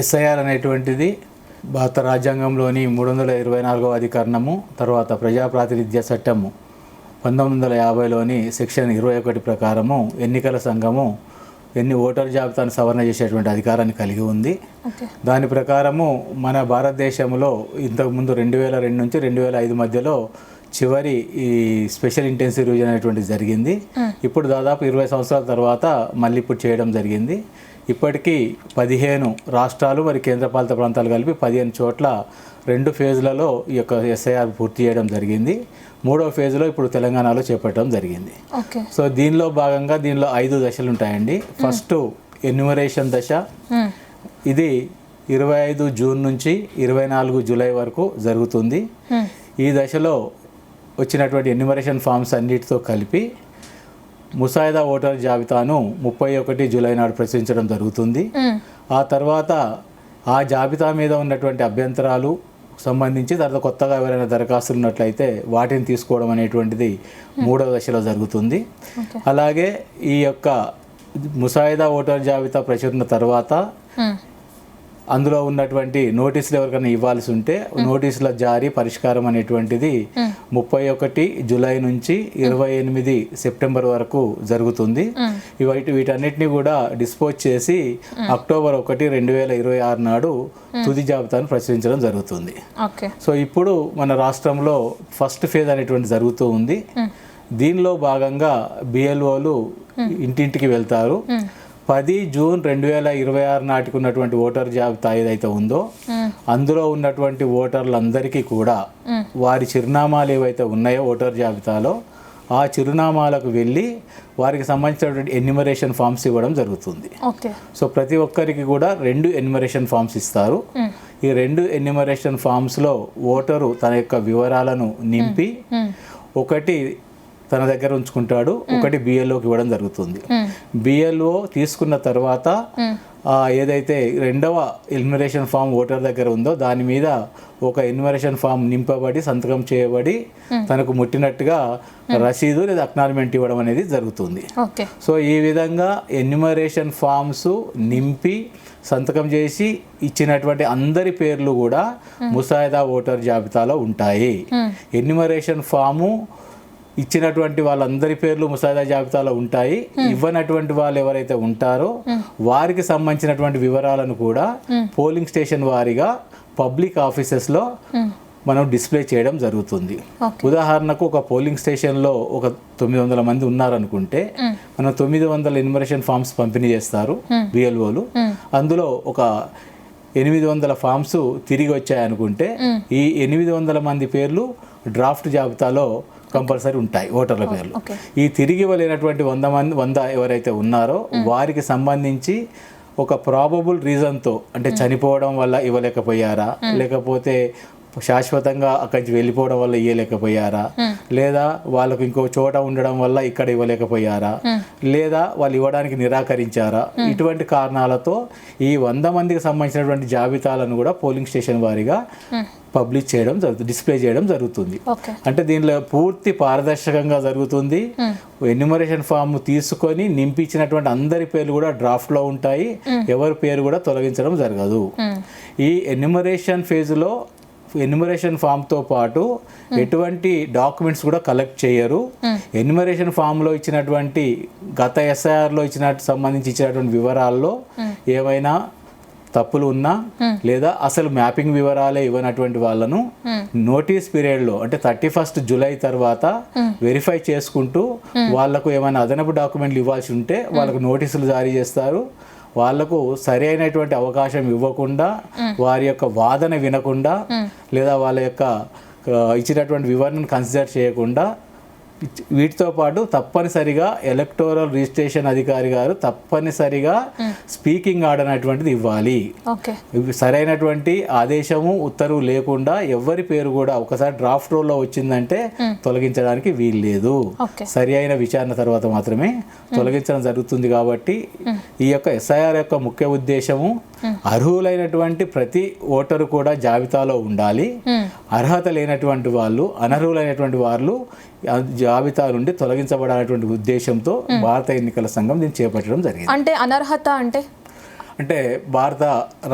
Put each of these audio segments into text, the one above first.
SIR అనేటువంటిది భారత రాజ్యాంగంలోని 324వ అధికరణము, తర్వాత ప్రజా ప్రాతినిధ్య చట్టము 1950లోని సెక్షన్ 21 ప్రకారము ఎన్నికల సంఘము ఓటర్ జాబితాను సవరణ చేసేటువంటి అధికారాన్ని కలిగి ఉంది. దాని ప్రకారము మన భారతదేశంలో ఇంతకుముందు 2002 నుంచి 2005 మధ్యలో చివరి ఈ స్పెషల్ ఇంటెన్సివ్ రివిజన్ అనేటువంటిది జరిగింది. ఇప్పుడు దాదాపు 20 సంవత్సరాల తర్వాత మళ్ళీ ఇప్పుడు చేయడం జరిగింది. ఇప్పటికీ 15 రాష్ట్రాలు మరి కేంద్రపాలిత ప్రాంతాలు కలిపి 15 చోట్ల 2 ఫేజ్లలో ఈ యొక్క ఎస్ఐఆర్ పూర్తి చేయడం జరిగింది. 3వ ఫేజ్లో ఇప్పుడు తెలంగాణలో చేపట్టడం జరిగింది. సో దీనిలో భాగంగా దీనిలో 5 దశలు ఉంటాయండి. ఫస్ట్ ఎన్యూమరేషన్ దశ, ఇది 25 జూన్ నుంచి 24 జూలై వరకు జరుగుతుంది. ఈ దశలో వచ్చినటువంటి ఎన్యూమరేషన్ ఫామ్స్ అన్నిటితో కలిపి ముసాయిదా ఓటర్ జాబితాను 31 జూలై నాడు ప్రచురించడం జరుగుతుంది. ఆ తర్వాత ఆ జాబితా మీద ఉన్నటువంటి అభ్యంతరాలు సంబంధించి తర్వాత కొత్తగా ఎవరైనా దరఖాస్తులు ఉన్నట్లయితే వాటిని తీసుకోవడం అనేటువంటిది 3వ దశలో జరుగుతుంది. అలాగే ఈ యొక్క ముసాయిదా ఓటర్ జాబితా ప్రచురణ తర్వాత అందులో ఉన్నటువంటి నోటీసులు ఎవరికైనా ఇవ్వాల్సి ఉంటే నోటీసుల జారీ పరిష్కారం అనేటువంటిది 31 జూలై నుంచి 28 సెప్టెంబర్ వరకు జరుగుతుంది. వీటన్నిటిని కూడా డిస్పోజ్ చేసి అక్టోబర్ 1, 2026 నాడు తుది జాబితాను ప్రచురించడం జరుగుతుంది. సో ఇప్పుడు మన రాష్ట్రంలో ఫస్ట్ ఫేజ్ అనేటువంటి జరుగుతూ ఉంది. దీనిలో భాగంగా బిఎల్ఓలు ఇంటింటికి వెళ్తారు. 10 జూన్ 2026 నాటికి ఉన్నటువంటి ఓటర్ జాబితా ఏదైతే ఉందో అందులో ఉన్నటువంటి ఓటర్లందరికీ కూడా వారి చిరునామాలు ఏవైతే ఉన్నాయో ఓటర్ జాబితాలో ఆ చిరునామాలకు వెళ్ళి వారికి సంబంధించినటువంటి ఎన్యూమరేషన్ ఫామ్స్ ఇవ్వడం జరుగుతుంది. సో ప్రతి ఒక్కరికి కూడా 2 ఎన్యూమరేషన్ ఫామ్స్ ఇస్తారు. ఈ 2 ఎన్యూమరేషన్ ఫామ్స్లో ఓటరు తన యొక్క వివరాలను నింపి ఒకటి తన దగ్గర ఉంచుకుంటాడు, ఒకటి బిఎల్ఓకి ఇవ్వడం జరుగుతుంది. బిఎల్ఓ తీసుకున్న తర్వాత ఏదైతే 2వ ఎన్యూమరేషన్ ఫామ్ ఓటర్ దగ్గర ఉందో దాని మీద ఒక ఎన్యూమరేషన్ ఫామ్ నింపబడి సంతకం చేయబడి తనకు ముట్టినట్టుగా రసీదు లేదా అక్నాలజ్మెంట్ ఇవ్వడం అనేది జరుగుతుంది. సో ఈ విధంగా ఎన్యూమరేషన్ ఫామ్స్ నింపి సంతకం చేసి ఇచ్చినటువంటి అందరి పేర్లు కూడా ముసాయిదా ఓటర్ జాబితాలో ఉంటాయి. ఎన్యూమరేషన్ ఫాము ఇచ్చినటువంటి వాళ్ళందరి పేర్లు ముసాయిదా జాబితాలో ఉంటాయి. ఇవ్వనటువంటి వాళ్ళు ఎవరైతే ఉంటారో వారికి సంబంధించినటువంటి వివరాలను కూడా పోలింగ్ స్టేషన్ వారీగా పబ్లిక్ ఆఫీసెస్లో మనం డిస్ప్లే చేయడం జరుగుతుంది. ఉదాహరణకు ఒక పోలింగ్ స్టేషన్లో ఒక 900 మంది ఉన్నారనుకుంటే మనం 900 ఎన్యూమరేషన్ ఫామ్స్ పంపిణీ చేస్తారు బిఎల్ఓలు. అందులో ఒక 800 ఫామ్స్ తిరిగి వచ్చాయనుకుంటే ఈ 800 మంది పేర్లు డ్రాఫ్ట్ జాబితాలో కంపల్సరీ ఉంటాయి ఓటర్ల పేర్లు. ఈ తిరిగి ఇవ్వలేనటువంటి 100 ఎవరైతే ఉన్నారో వారికి సంబంధించి ఒక ప్రాబబుల్ రీజన్తో అంటే చనిపోవడం వల్ల ఇవ్వలేకపోయారా, లేకపోతే శాశ్వతంగా అక్కడి నుంచి వెళ్ళిపోవడం వల్ల ఇవ్వలేకపోయారా, లేదా వాళ్ళకు ఇంకో చోట ఉండడం వల్ల ఇక్కడ ఇవ్వలేకపోయారా, లేదా వాళ్ళు ఇవ్వడానికి నిరాకరించారా, ఇటువంటి కారణాలతో ఈ 100 మందికి సంబంధించినటువంటి జాబితాలను కూడా పోలింగ్ స్టేషన్ వారీగా పబ్లిష్ చేయడం జరుగుతుంది, డిస్ప్లే చేయడం జరుగుతుంది. అంటే దీనిలో పూర్తి పారదర్శకంగా జరుగుతుంది. ఎన్యూమరేషన్ ఫామ్ తీసుకొని నింపించినటువంటి అందరి పేర్లు కూడా డ్రాఫ్ట్లో ఉంటాయి. ఎవరి పేరు కూడా తొలగించడం జరగదు. ఈ ఎన్యూమరేషన్ ఫేజ్లో ఎన్యూమరేషన్ ఫామ్తో పాటు ఎటువంటి డాక్యుమెంట్స్ కూడా కలెక్ట్ చేయరు. ఎన్యూమరేషన్ ఫామ్లో ఇచ్చినటువంటి గత ఎస్ఐఆర్లో సంబంధించి ఇచ్చినటువంటి వివరాల్లో ఏమైనా తప్పులు ఉన్నా లేదా అసలు మ్యాపింగ్ వివరాలే ఇవ్వనటువంటి వాళ్ళను నోటీస్ పీరియడ్లో అంటే 31 జూలై తర్వాత వెరిఫై చేసుకుంటూ వాళ్లకు ఏమైనా అదనపు డాక్యుమెంట్లు ఇవ్వాల్సి ఉంటే వాళ్ళకు నోటీసులు జారీ చేస్తారు. వాళ్లకు సరి అయినటువంటి అవకాశం ఇవ్వకుండా వారి యొక్క వాదన వినకుండా లేదా వాళ్ళ యొక్క ఇచ్చినటువంటి వివరణను కన్సిడర్ చేయకుండా వీటితో పాటు తప్పనిసరిగా ఎలక్టోరల్ రిజిస్ట్రేషన్ అధికారి గారు తప్పనిసరిగా స్పీకింగ్ ఆర్డర్ అనేటువంటిది ఇవ్వాలి. సరైనటువంటి ఆదేశము ఉత్తర్వు లేకుండా ఎవరి పేరు కూడా ఒకసారి డ్రాఫ్ట్ రోల్లో వచ్చిందంటే తొలగించడానికి వీల్లేదు. సరి అయిన విచారణ తర్వాత మాత్రమే తొలగించడం జరుగుతుంది. కాబట్టి ఈ యొక్క ఎస్ఐఆర్ యొక్క ముఖ్య ఉద్దేశము అర్హులైనటువంటి ప్రతి ఓటరు కూడా జాబితాలో ఉండాలి. అర్హత లేనటువంటి వాళ్ళు, అనర్హులైనటువంటి వాళ్ళు జాబితా నుండి తొలగించబడాలనేటువంటి ఉద్దేశంతో భారత ఎన్నికల సంఘం దీన్ని చేపట్టడం జరిగింది. అంటే అనర్హత అంటే అంటే భారత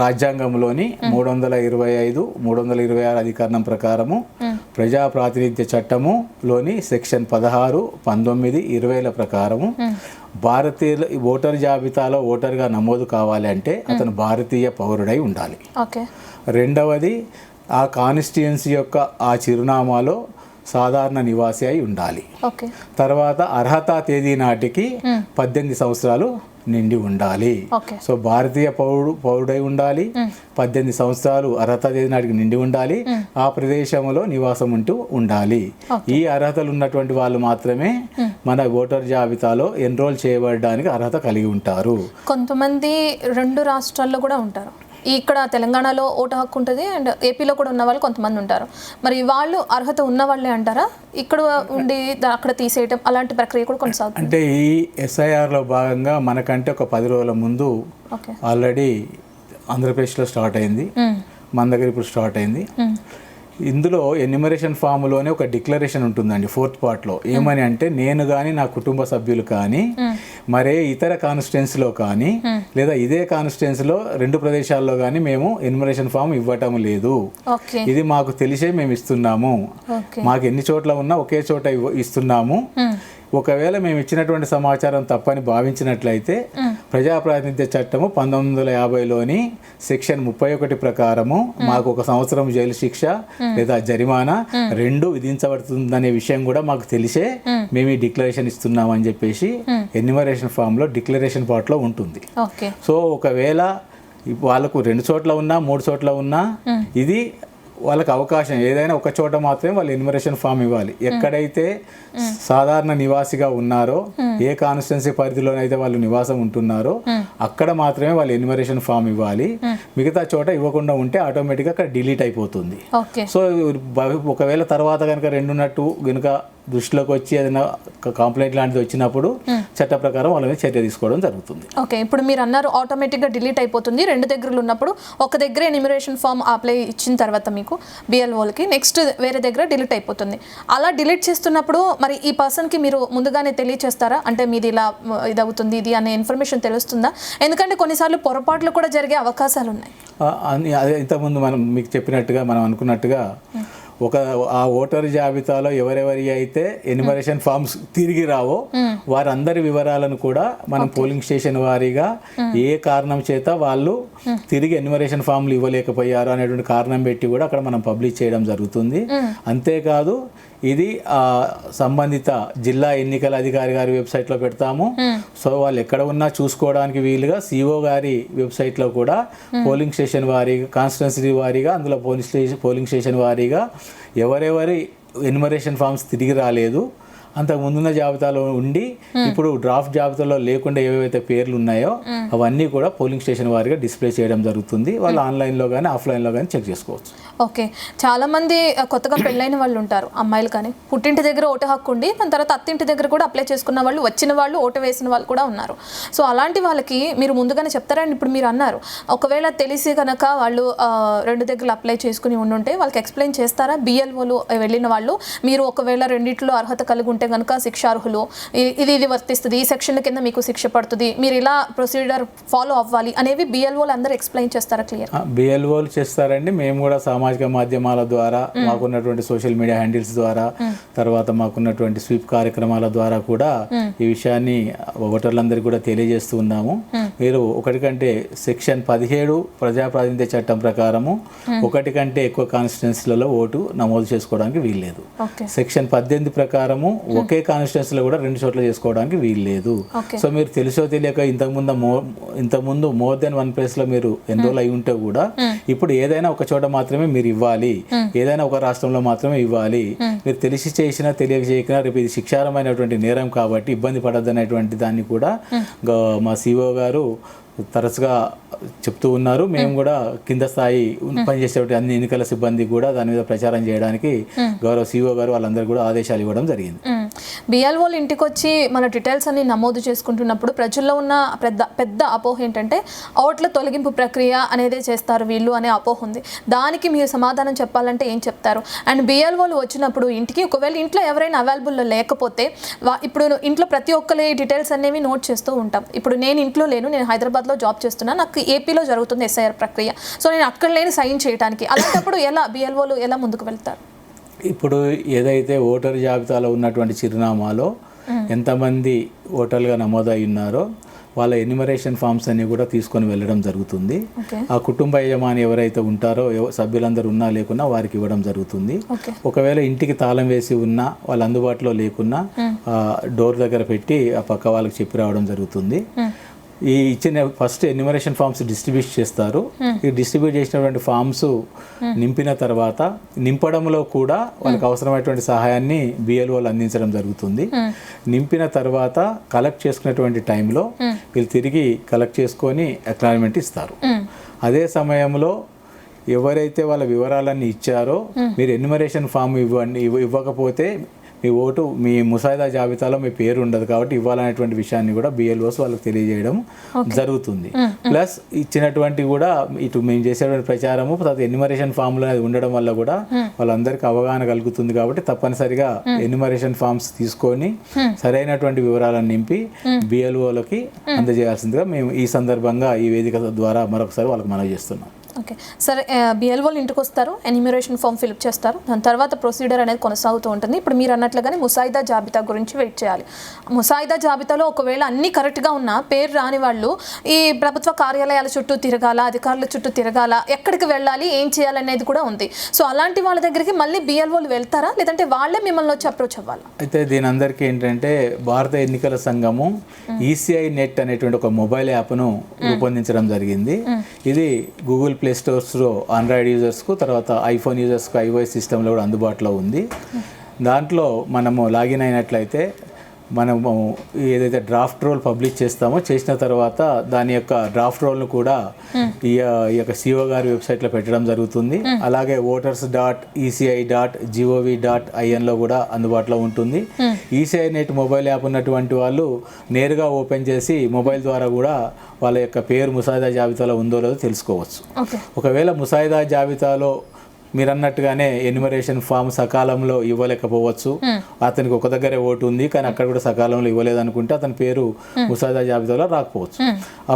రాజ్యాంగంలోని 325, 326 అధికరణం ప్రకారము ప్రజా ప్రాతినిధ్య చట్టములోని సెక్షన్ 16, 19, 20ల ప్రకారము భారతీయుల ఓటర్ జాబితాలో ఓటర్గా నమోదు కావాలి అంటే అతను భారతీయ పౌరుడై ఉండాలి. రెండవది ఆ కాన్స్టిట్యుయెన్సీ యొక్క ఆ చిరునామాలో సాధారణ నివాసి అయి ఉండాలి. తర్వాత అర్హత తేదీ నాటికి 18 సంవత్సరాలు నిండి ఉండాలి. సో భారతీయ పౌరుడై ఉండాలి, 18 సంవత్సరాలు అర్హత తేదీ నాటికి నిండి ఉండాలి, ఆ ప్రదేశంలో నివాసం ఉంటూ ఉండాలి. ఈ అర్హతలు ఉన్నటువంటి వాళ్ళు మాత్రమే మన ఓటర్ జాబితాలో ఎన్రోల్ చేయబడడానికి అర్హత కలిగి ఉంటారు. కొంతమంది 2 రాష్ట్రాల్లో కూడా ఉంటారు. ఇక్కడ తెలంగాణలో ఓటు హక్కు ఉంటుంది అండ్ ఏపీలో కూడా ఉన్న వాళ్ళు కొంతమంది ఉంటారు. మరి వాళ్ళు అర్హత ఉన్న వాళ్ళే అంటారా? ఇక్కడ ఉండి అక్కడ తీసేయటం అలాంటి ప్రక్రియ కూడా కొనసాగుతుంది. అంటే ఈ ఎస్ఐఆర్లో భాగంగా మనకంటే ఒక 10 రోజుల ముందు ఆల్రెడీ ఆంధ్రప్రదేశ్లో స్టార్ట్ అయింది, మన దగ్గర ఇప్పుడు స్టార్ట్ అయింది. ఇందులో ఎన్యూమరేషన్ ఫామ్లోనే ఒక డిక్లరేషన్ ఉంటుందండి 4th పార్ట్లో. ఏమని అంటే నేను కానీ నా కుటుంబ సభ్యులు కానీ మరే ఇతర కాన్స్టిట్యున్సీలో కానీ లేదా ఇదే కాన్స్టిట్యున్సీలో 2 ప్రదేశాల్లో కానీ మేము ఎన్యూమరేషన్ ఫామ్ ఇవ్వటం లేదు, ఇది మాకు తెలిసే మేము ఇస్తున్నాము, మాకు ఎన్ని చోట్ల ఉన్నా ఒకే చోట ఇస్తున్నాము. ఒకవేళ మేము ఇచ్చినటువంటి సమాచారం తప్పని భావించినట్లయితే ప్రజాప్రాతినిధ్య చట్టము 1950లోని సెక్షన్ 31 ప్రకారము మాకు 1 సంవత్సరం జైలు శిక్ష లేదా జరిమానా 2 విధించబడుతుందనే విషయం కూడా మాకు తెలిసే మేము ఈ డిక్లరేషన్ ఇస్తున్నామని చెప్పేసి ఎన్యూమరేషన్ ఫామ్లో డిక్లరేషన్ పార్ట్లో ఉంటుంది. సో ఒకవేళ వాళ్ళకు 2 చోట్ల ఉన్నా 3 చోట్ల ఉన్నా ఇది వాళ్ళకి అవకాశం, ఏదైనా ఒక చోట మాత్రమే వాళ్ళు ఎన్యూమరేషన్ ఫామ్ ఇవ్వాలి. ఎక్కడైతే సాధారణ నివాసిగా ఉన్నారో, ఏ కాన్స్టిట్యున్సీ పరిధిలోనైతే వాళ్ళు నివాసం ఉంటున్నారో అక్కడ మాత్రమే వాళ్ళు ఎన్యూమరేషన్ ఫామ్ ఇవ్వాలి. మిగతా చోట ఇవ్వకుండా ఉంటే ఆటోమేటిక్గా అక్కడ డిలీట్ అయిపోతుంది. సో ఒకవేళ తర్వాత కనుక 2 ఉన్నట్టు కనుక దృష్టిలోకి వచ్చి ఏదైనా కంప్లైంట్ లాంటిది వచ్చినప్పుడు చట్ట ప్రకారం వాళ్ళ మీద చర్య తీసుకోవడం జరుగుతుంది. ఇప్పుడు మీరు అన్నారు ఆటోమేటిక్గా డిలీట్ అయిపోతుంది. 2 దగ్గరలు ఉన్నప్పుడు ఒక దగ్గర ఎన్యూమరేషన్ ఫామ్ అప్లై ఇచ్చిన తర్వాత మీకు బిఎల్ఓలకి నెక్స్ట్ వేరే దగ్గర డిలీట్ అయిపోతుంది. అలా డిలీట్ చేస్తున్నప్పుడు మరి ఈ పర్సన్కి మీరు ముందుగానే తెలియచేస్తారా? అంటే మీది ఇలా ఇదవుతుంది ఇది అనే ఇన్ఫర్మేషన్ తెలుస్తుందా? ఎందుకంటే కొన్నిసార్లు పొరపాట్లు కూడా జరిగే అవకాశాలు ఉన్నాయి. అదే ఇంతకుముందు మనం మీకు చెప్పినట్టుగా మనం అనుకున్నట్టుగా ఆ ఓటర్ జాబితాలో ఎవరెవరి అయితే ఎన్యూమరేషన్ ఫామ్స్ తిరిగి రావో వారందరి వివరాలను కూడా మనం పోలింగ్ స్టేషన్ వారీగా ఏ కారణం చేత వాళ్ళు తిరిగి ఎన్యూమరేషన్ ఫామ్లు ఇవ్వలేకపోయారు అనేటువంటి కారణం పెట్టి కూడా అక్కడ మనం పబ్లిష్ చేయడం జరుగుతుంది. అంతేకాదు ఇది సంబంధిత జిల్లా ఎన్నికల అధికారి గారి వెబ్సైట్లో పెడతాము. సో వాళ్ళు ఎక్కడ ఉన్నా చూసుకోవడానికి వీలుగా సిఓ గారి వెబ్సైట్లో కూడా పోలింగ్ స్టేషన్ వారీగా కాన్స్టిట్యున్సీ వారీగా అందులో పోలింగ్ స్టేషన్ వారీగా ఎవరెవరి ఎన్యూమరేషన్ ఫామ్స్ తిరిగి రాలేదు, అంతకు ముందున్న జాబితాలో ఉండి ఇప్పుడు డ్రాఫ్ట్ జాబితాలో లేకుండా ఏవైతే పేర్లు ఉన్నాయో అవన్నీ కూడా పోలింగ్ స్టేషన్ వారిగా డిస్ప్లే చేయడం జరుగుతుంది. వాళ్ళు ఆన్లైన్లో కానీ ఆఫ్లైన్లో కానీ చెక్ చేసుకోవచ్చు. ఓకే, చాలామంది కొత్తగా పెళ్ళైన వాళ్ళు ఉంటారు, అమ్మాయిలు కానీ పుట్టింటి దగ్గర ఓటు హక్కు ఉండి దాని తర్వాత అత్తింటి దగ్గర కూడా అప్లై చేసుకున్న వాళ్ళు, వచ్చిన వాళ్ళు, ఓటు వేసిన వాళ్ళు కూడా ఉన్నారు. సో అలాంటి వాళ్ళకి మీరు ముందుగానే చెప్తారని ఇప్పుడు మీరు అన్నారు. ఒకవేళ తెలిసి కనుక వాళ్ళు 2 దగ్గర అప్లై చేసుకుని ఉండుంటే వాళ్ళకి ఎక్స్ప్లెయిన్ చేస్తారా? బిఎల్ఓలు వెళ్ళిన వాళ్ళు మీరు ఒకవేళ రెండిట్లో అర్హత కలిగి ఉంటే కనుక శిక్షార్హులు, ఇది వర్తిస్తుంది, ఈ సెక్షన్ కింద మీకు శిక్ష పడుతుంది, మీరు ఇలా ప్రొసీజర్ ఫాలో అవ్వాలి అనేవి బిఎల్ఓలు అందరూ ఎక్స్ప్లెయిన్ చేస్తారా? క్లియర్ బిఎల్ఓలు చేస్తారండి. మేము కూడా సామాజిక మాధ్యమాల ద్వారా మాకున్నటువంటి సోషల్ మీడియా హ్యాండిల్స్ ద్వారా తర్వాత మాకున్నటువంటి స్వీప్ కార్యక్రమాల ద్వారా కూడా ఈ విషయాన్ని ఓటర్లందరికీ కూడా తెలియజేస్తూ ఉన్నాము. మీరు 1 కంటే సెక్షన్ 17 ప్రజాప్రాతినిధ్య చట్టం ప్రకారము 1 కంటే ఎక్కువ కాన్స్టిట్యున్సీలలో ఓటు నమోదు చేసుకోవడానికి వీల్లేదు. సెక్షన్ 18 ప్రకారము ఒకే కాన్స్టిట్యున్సీలో కూడా 2 చోట్ల చేసుకోవడానికి వీల్లేదు. సో మీరు తెలుసో తెలియక ఇంతకుముందు మోర్ దెన్ 1 ప్లేస్లో మీరు ఎన్రోల్ అయి ఉంటే కూడా ఇప్పుడు ఏదైనా ఒక చోట మాత్రమే మీరు ఇవ్వాలి, ఏదైనా ఒక రాష్ట్రంలో మాత్రమే ఇవ్వాలి. మీరు తెలిసి చేసినా తెలియక చేయకుండా రేపు ఇది శిక్షారమైనటువంటి నేరం కాబట్టి ఇబ్బంది పడద్దనేటువంటి దాన్ని కూడా మా సిఓ గారు తరచుగా చెప్తూ ఉన్నారు. మేము కూడా కింద స్థాయి పనిచేసేటువంటి అన్ని ఎన్నికల సిబ్బంది కూడా దాని మీద ప్రచారం చేయడానికి గౌరవ సిఓ గారు వాళ్ళందరూ కూడా ఆదేశాలు ఇవ్వడం జరిగింది. బిఎల్ఓలు ఇంటికి వచ్చి మన డీటెయిల్స్ అన్ని నమోదు చేసుకుంటున్నప్పుడు ప్రజల్లో ఉన్న పెద్ద అపోహ ఏంటంటే ఓట్ల తొలగింపు ప్రక్రియ అనేదే చేస్తారు వీళ్ళు అనే అపోహ ఉంది. దానికి మీరు సమాధానం చెప్పాలంటే ఏం చెప్తారు? అండ్ బిఎల్ఓలు వచ్చినప్పుడు ఇంటికి ఒకవేళ ఇంట్లో ఎవరైనా అవైలబుల్లో లేకపోతే ఇప్పుడు ఇంట్లో ప్రతి ఒక్కరి డీటెయిల్స్ అనేవి నోట్ చేస్తూ ఉంటాం. ఇప్పుడు నేను ఇంట్లో లేను, నేను హైదరాబాద్లో జాబ్ చేస్తున్నాను, నాకు ఏపీలో జరుగుతుంది ఎస్ఐఆర్ ప్రక్రియ, సో నేను అక్కడ లేని సైన్ చేయడానికి, అలాంటప్పుడు ఎలా బిఎల్ఓలు ఎలా ముందుకు వెళ్తారు? ఇప్పుడు ఏదైతే ఓటర్ జాబితాలో ఉన్నటువంటి చిరునామాలో ఎంతమంది ఓటర్లుగా నమోదై ఉన్నారో వాళ్ళ ఎన్యుమరేషన్ ఫామ్స్ అన్ని కూడా తీసుకొని వెళ్ళడం జరుగుతుంది. ఆ కుటుంబ యజమాని ఎవరైతే ఉంటారో సభ్యులందరూ ఉన్నా లేకున్నా వారికి ఇవ్వడం జరుగుతుంది. ఒకవేళ ఇంటికి తాళం వేసి ఉన్నా వాళ్ళు అందుబాటులో లేకున్నా డోర్ దగ్గర పెట్టి ఆ పక్క వాళ్ళకి చెప్పి రావడం జరుగుతుంది. ఈ ఇచ్చిన ఫస్ట్ ఎన్యుమరేషన్ ఫామ్స్ డిస్ట్రిబ్యూట్ చేస్తారు. ఈ డిస్ట్రిబ్యూట్ చేసినటువంటి ఫామ్స్ నింపిన తర్వాత నింపడంలో కూడా వాళ్ళకి అవసరమైనటువంటి సహాయాన్ని బిఎల్ఓలు అందించడం జరుగుతుంది. నింపిన తర్వాత కలెక్ట్ చేసుకునేటువంటి టైంలో వీళ్ళు తిరిగి కలెక్ట్ చేసుకొని అక్నాలెడ్జ్మెంట్ ఇస్తారు. అదే సమయంలో ఎవరైతే వాళ్ళ వివరాలన్నీ ఇచ్చారో మీరు ఎన్యుమరేషన్ ఫామ్ ఇవ్వకపోతే మీ ఓటు మీ ముసాయిదా జాబితాలో మీ పేరు ఉండదు కాబట్టి ఇవ్వాలనేటువంటి విషయాన్ని కూడా బిఎల్ఓస్ వాళ్ళకి తెలియజేయడం జరుగుతుంది. ప్లస్ ఇచ్చినటువంటి కూడా ఇటు మేము చేసేటువంటి ప్రచారము తర్వాత ఎన్యుమరేషన్ ఫామ్లో అది ఉండడం వల్ల కూడా వాళ్ళందరికీ అవగాహన కలుగుతుంది కాబట్టి తప్పనిసరిగా ఎన్యుమరేషన్ ఫామ్స్ తీసుకొని సరైనటువంటి వివరాలను నింపి బిఎల్ఓలకి అందజేయాల్సిందిగా మేము ఈ సందర్భంగా ఈ వేదిక ద్వారా మరొకసారి వాళ్ళకి మనవి చేస్తున్నాం. ఓకే, సరే, బిఎల్ఓలు ఇంటికి వస్తారు, ఎన్యూమరేషన్ ఫామ్ ఫిల్అప్ చేస్తారు, దాని తర్వాత ప్రొసీడర్ అనేది కొనసాగుతూ ఉంటుంది. ఇప్పుడు మీరు అన్నట్లుగానే ముసాయిదా జాబితా గురించి వెయిట్ చేయాలి. ముసాయిదా జాబితాలో ఒకవేళ అన్నీ కరెక్ట్గా ఉన్నా పేరు రాని వాళ్ళు ఈ ప్రభుత్వ కార్యాలయాల చుట్టూ తిరగాల, అధికారుల చుట్టూ తిరగాల, ఎక్కడికి వెళ్ళాలి, ఏం చేయాలనేది కూడా ఉంది. సో అలాంటి వాళ్ళ దగ్గరికి మళ్ళీ బిఎల్ఓలు వెళ్తారా, లేదంటే వాళ్ళే మిమ్మల్ని వచ్చి అప్రోచ్ అవ్వాలా? అయితే దీని అందరికీ ఏంటంటే భారత ఎన్నికల సంఘము ఈసీఐ నెట్ అనేటువంటి ఒక మొబైల్ యాప్ను రూపొందించడం జరిగింది. ఇది గూగుల్ ప్లే స్టోర్స్లో ఆండ్రాయిడ్ యూజర్స్కు తర్వాత ఐఫోన్ యూజర్స్కు iOS సిస్టంలో కూడా అందుబాటులో ఉంది. దాంట్లో మనము లాగిన్ అయినట్లయితే మనము ఏదైతే డ్రాఫ్ట్ రోల్ పబ్లిష్ చేస్తామో చేసిన తర్వాత దాని యొక్క డ్రాఫ్ట్ రోల్ను కూడా ఈ యొక్క సిఓ గారి వెబ్సైట్లో పెట్టడం జరుగుతుంది. అలాగే voters.eci.gov.in కూడా అందుబాటులో ఉంటుంది. ఈసీఐ నెట్ మొబైల్ యాప్ ఉన్నటువంటి వాళ్ళు నేరుగా ఓపెన్ చేసి మొబైల్ ద్వారా కూడా వాళ్ళ యొక్క పేరు ముసాయిదా జాబితాలో ఉందో లేదో తెలుసుకోవచ్చు. ఒకవేళ ముసాయిదా జాబితాలో మీరు అన్నట్టుగానే ఎన్యుమరేషన్ ఫామ్ సకాలంలో ఇవ్వలేకపోవచ్చు, అతనికి ఒక దగ్గరే ఓటు ఉంది కానీ అక్కడ కూడా సకాలంలో ఇవ్వలేదు అనుకుంటే అతని పేరు ముసాయిదా జాబితాలో రాకపోవచ్చు.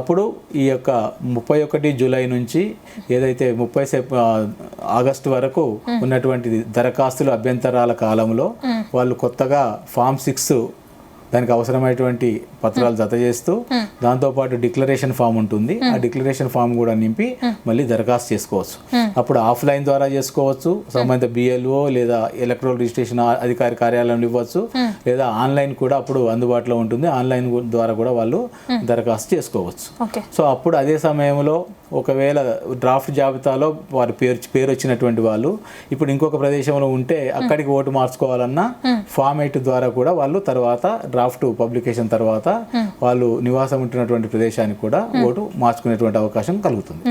అప్పుడు ఈ యొక్క 31 జూలై నుంచి ఏదైతే 30 ఆగస్టు వరకు ఉన్నటువంటి దరఖాస్తులు అభ్యంతరాల కాలంలో వాళ్ళు కొత్తగా ఫామ్ 6 దానికి అవసరమైనటువంటి పత్రాలు జత చేస్తూ దాంతోపాటు డిక్లరేషన్ ఫామ్ ఉంటుంది. ఆ డిక్లరేషన్ ఫామ్ కూడా నింపి మళ్ళీ దరఖాస్తు చేసుకోవచ్చు. అప్పుడు ఆఫ్లైన్ ద్వారా చేసుకోవచ్చు, సంబంధిత బిఎల్ఓ లేదా ఎలక్ట్రల్ రిజిస్ట్రేషన్ అధికారి కార్యాలయంలో ఇవ్వచ్చు, లేదా ఆన్లైన్ కూడా అప్పుడు అందుబాటులో ఉంటుంది. ఆన్లైన్ ద్వారా కూడా వాళ్ళు దరఖాస్తు చేసుకోవచ్చు. సో అప్పుడు అదే సమయంలో ఒకవేళ డ్రాఫ్ట్ జాబితాలో వారి పేరు వచ్చినటువంటి వాళ్ళు ఇప్పుడు ఇంకొక ప్రదేశంలో ఉంటే అక్కడికి ఓటు మార్చుకోవాలన్నా ఫామ్ 8 ద్వారా కూడా వాళ్ళు తర్వాత డ్రాఫ్ట్ పబ్లికేషన్ తర్వాత వాళ్ళు నివాసం ఉంటున్నటువంటి ప్రదేశానికి కూడా ఓటు మార్చుకునేటువంటి అవకాశం కలుగుతుంది.